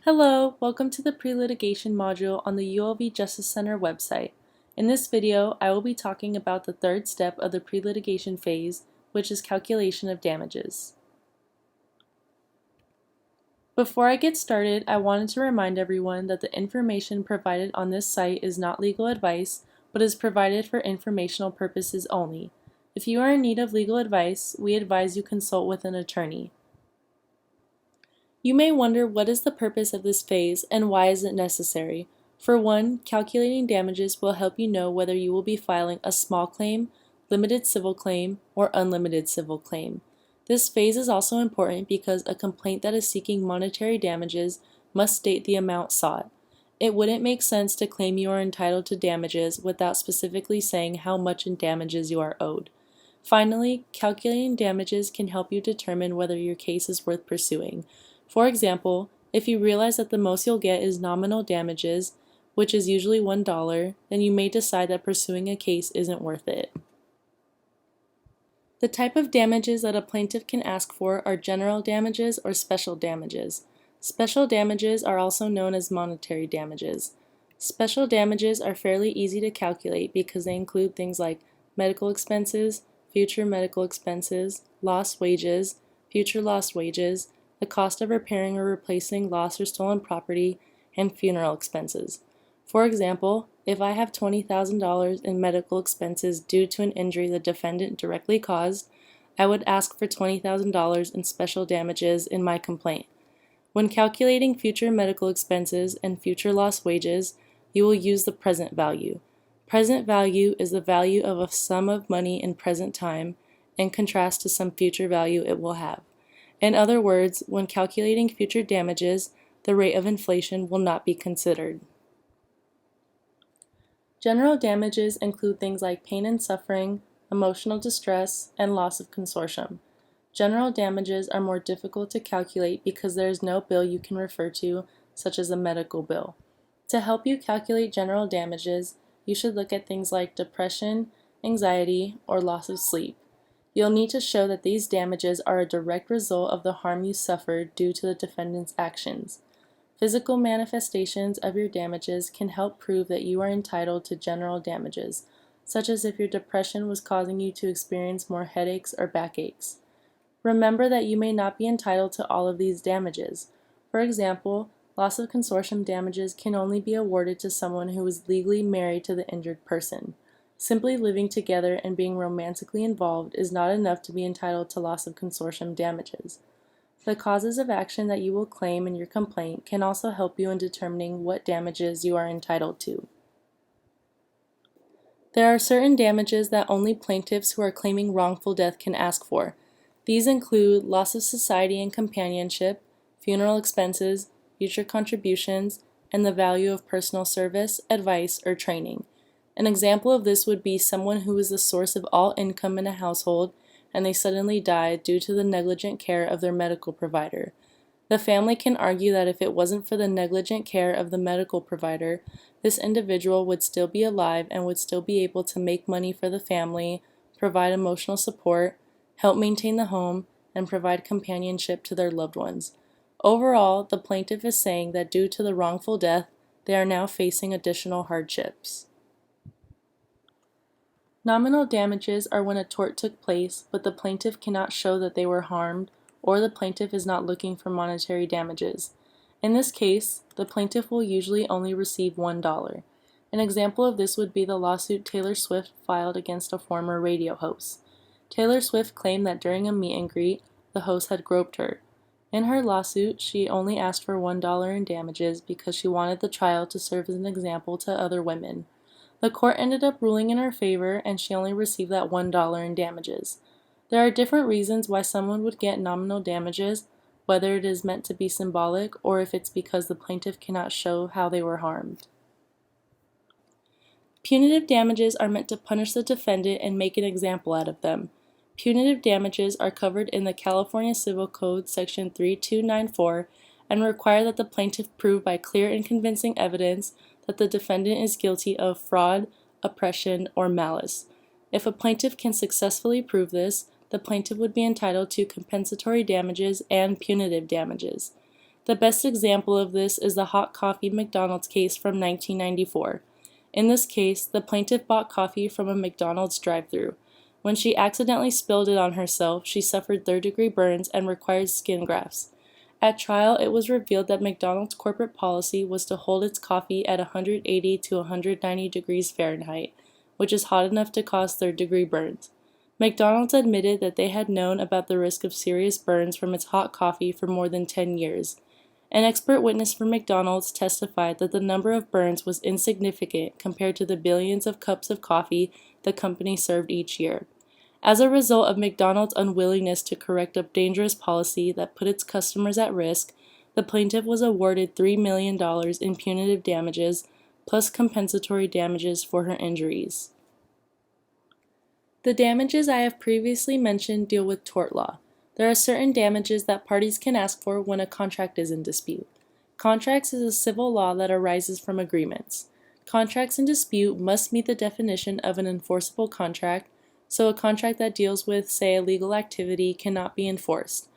Hello, welcome to the pre-litigation module on the ULV Justice Center website. In this video, I will be talking about the third step of the pre-litigation phase, which is calculation of damages. Before I get started, I wanted to remind everyone that the information provided on this site is not legal advice, but is provided for informational purposes only. If you are in need of legal advice, we advise you consult with an attorney. You may wonder what is the purpose of this phase and why is it necessary. For one, calculating damages will help you know whether you will be filing a small claim, limited civil claim, or unlimited civil claim. This phase is also important because a complaint that is seeking monetary damages must state the amount sought. It wouldn't make sense to claim you are entitled to damages without specifically saying how much in damages you are owed. Finally, calculating damages can help you determine whether your case is worth pursuing. For example, if you realize that the most you'll get is nominal damages, which is usually $1, then you may decide that pursuing a case isn't worth it. The type of damages that a plaintiff can ask for are general damages or special damages. Special damages are also known as monetary damages. Special damages are fairly easy to calculate because they include things like medical expenses, future medical expenses, lost wages, future lost wages, the cost of repairing or replacing lost or stolen property, and funeral expenses. For example, if I have $20,000 in medical expenses due to an injury the defendant directly caused, I would ask for $20,000 in special damages in my complaint. When calculating future medical expenses and future lost wages, you will use the present value. Present value is the value of a sum of money in present time, in contrast to some future value it will have. In other words, when calculating future damages, the rate of inflation will not be considered. General damages include things like pain and suffering, emotional distress, and loss of consortium. General damages are more difficult to calculate because there is no bill you can refer to, such as a medical bill. To help you calculate general damages, you should look at things like depression, anxiety, or loss of sleep. You'll need to show that these damages are a direct result of the harm you suffered due to the defendant's actions. Physical manifestations of your damages can help prove that you are entitled to general damages, such as if your depression was causing you to experience more headaches or backaches. Remember that you may not be entitled to all of these damages. For example, loss of consortium damages can only be awarded to someone who is legally married to the injured person. Simply living together and being romantically involved is not enough to be entitled to loss of consortium damages. The causes of action that you will claim in your complaint can also help you in determining what damages you are entitled to. There are certain damages that only plaintiffs who are claiming wrongful death can ask for. These include loss of society and companionship, funeral expenses, future contributions, and the value of personal service, advice, or training. An example of this would be someone who is the source of all income in a household and they suddenly die due to the negligent care of their medical provider. The family can argue that if it wasn't for the negligent care of the medical provider, this individual would still be alive and would still be able to make money for the family, provide emotional support, help maintain the home, and provide companionship to their loved ones. Overall, the plaintiff is saying that due to the wrongful death, they are now facing additional hardships. Nominal damages are when a tort took place, but the plaintiff cannot show that they were harmed, or the plaintiff is not looking for monetary damages. In this case, the plaintiff will usually only receive $1. An example of this would be the lawsuit Taylor Swift filed against a former radio host. Taylor Swift claimed that during a meet and greet, the host had groped her. In her lawsuit, she only asked for $1 in damages because she wanted the trial to serve as an example to other women. The court ended up ruling in her favor, and she only received that $1 in damages. There are different reasons why someone would get nominal damages, whether it is meant to be symbolic or if it's because the plaintiff cannot show how they were harmed. Punitive damages are meant to punish the defendant and make an example out of them. Punitive damages are covered in the California Civil Code Section 3294 and require that the plaintiff prove by clear and convincing evidence that the defendant is guilty of fraud, oppression, or malice. If a plaintiff can successfully prove this, the plaintiff would be entitled to compensatory damages and punitive damages. The best example of this is the hot coffee McDonald's case from 1994. In this case, the plaintiff bought coffee from a McDonald's drive-thru. When she accidentally spilled it on herself, she suffered third-degree burns and required skin grafts. At trial, it was revealed that McDonald's corporate policy was to hold its coffee at 180 to 190 degrees Fahrenheit, which is hot enough to cause third-degree burns. McDonald's admitted that they had known about the risk of serious burns from its hot coffee for more than 10 years. An expert witness for McDonald's testified that the number of burns was insignificant compared to the billions of cups of coffee the company served each year. As a result of McDonald's unwillingness to correct a dangerous policy that put its customers at risk, the plaintiff was awarded $3 million in punitive damages plus compensatory damages for her injuries. The damages I have previously mentioned deal with tort law. There are certain damages that parties can ask for when a contract is in dispute. Contracts is a civil law that arises from agreements. Contracts in dispute must meet the definition of an enforceable contract, so a contract that deals with, say, a legal activity cannot be enforced.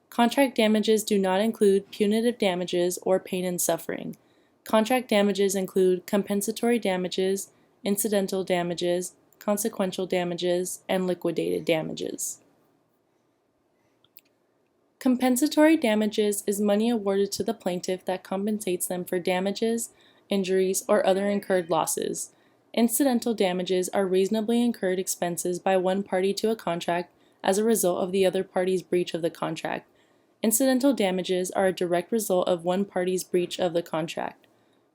Contract damages do not include punitive damages or pain and suffering. Contract damages include compensatory damages, incidental damages, consequential damages, and liquidated damages. Compensatory damages is money awarded to the plaintiff that compensates them for damages, injuries, or other incurred losses. Incidental damages are reasonably incurred expenses by one party to a contract as a result of the other party's breach of the contract. Incidental damages are a direct result of one party's breach of the contract.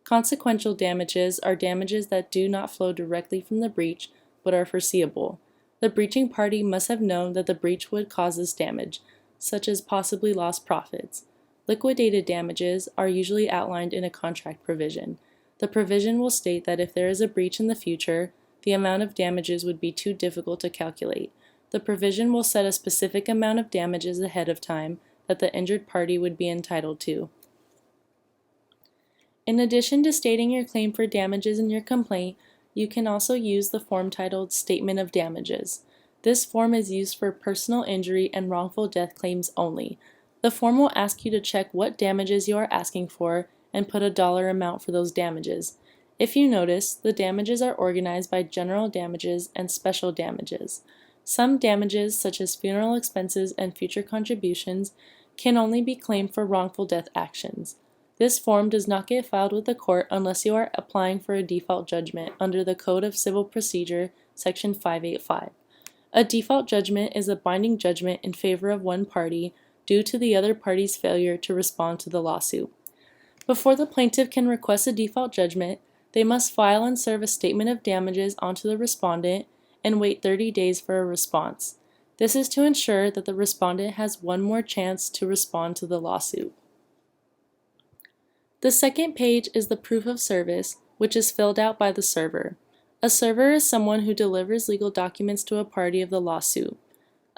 Consequential damages are damages that do not flow directly from the breach but are foreseeable. The breaching party must have known that the breach would cause this damage, such as possibly lost profits. Liquidated damages are usually outlined in a contract provision. The provision will state that if there is a breach in the future, the amount of damages would be too difficult to calculate. The provision will set a specific amount of damages ahead of time that the injured party would be entitled to. In addition to stating your claim for damages in your complaint, you can also use the form titled Statement of Damages. This form is used for personal injury and wrongful death claims only. The form will ask you to check what damages you are asking for and put a dollar amount for those damages. If you notice, the damages are organized by general damages and special damages. Some damages, such as funeral expenses and future contributions, can only be claimed for wrongful death actions. This form does not get filed with the court unless you are applying for a default judgment under the Code of Civil Procedure, Section 585. A default judgment is a binding judgment in favor of one party due to the other party's failure to respond to the lawsuit. Before the plaintiff can request a default judgment, they must file and serve a statement of damages onto the respondent and wait 30 days for a response. This is to ensure that the respondent has one more chance to respond to the lawsuit. The second page is the proof of service, which is filled out by the server. A server is someone who delivers legal documents to a party of the lawsuit.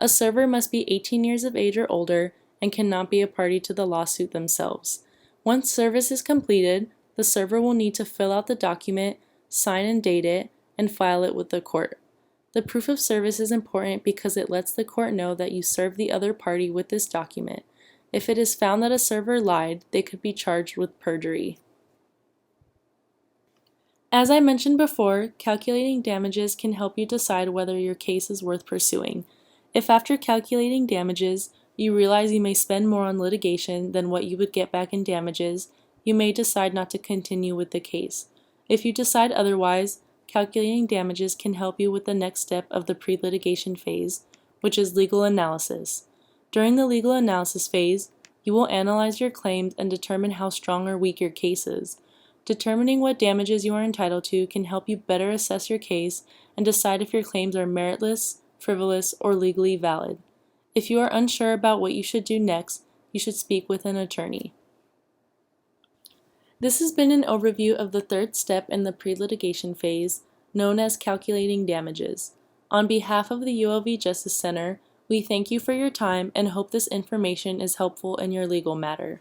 A server must be 18 years of age or older and cannot be a party to the lawsuit themselves. Once service is completed, the server will need to fill out the document, sign and date it, and file it with the court. The proof of service is important because it lets the court know that you served the other party with this document. If it is found that a server lied, they could be charged with perjury. As I mentioned before, calculating damages can help you decide whether your case is worth pursuing. If after calculating damages, you realize you may spend more on litigation than what you would get back in damages, you may decide not to continue with the case. If you decide otherwise, calculating damages can help you with the next step of the pre-litigation phase, which is legal analysis. During the legal analysis phase, you will analyze your claims and determine how strong or weak your case is. Determining what damages you are entitled to can help you better assess your case and decide if your claims are meritless, frivolous, or legally valid. If you are unsure about what you should do next, you should speak with an attorney. This has been an overview of the third step in the pre-litigation phase, known as calculating damages. On behalf of the ULV Justice Center, we thank you for your time and hope this information is helpful in your legal matter.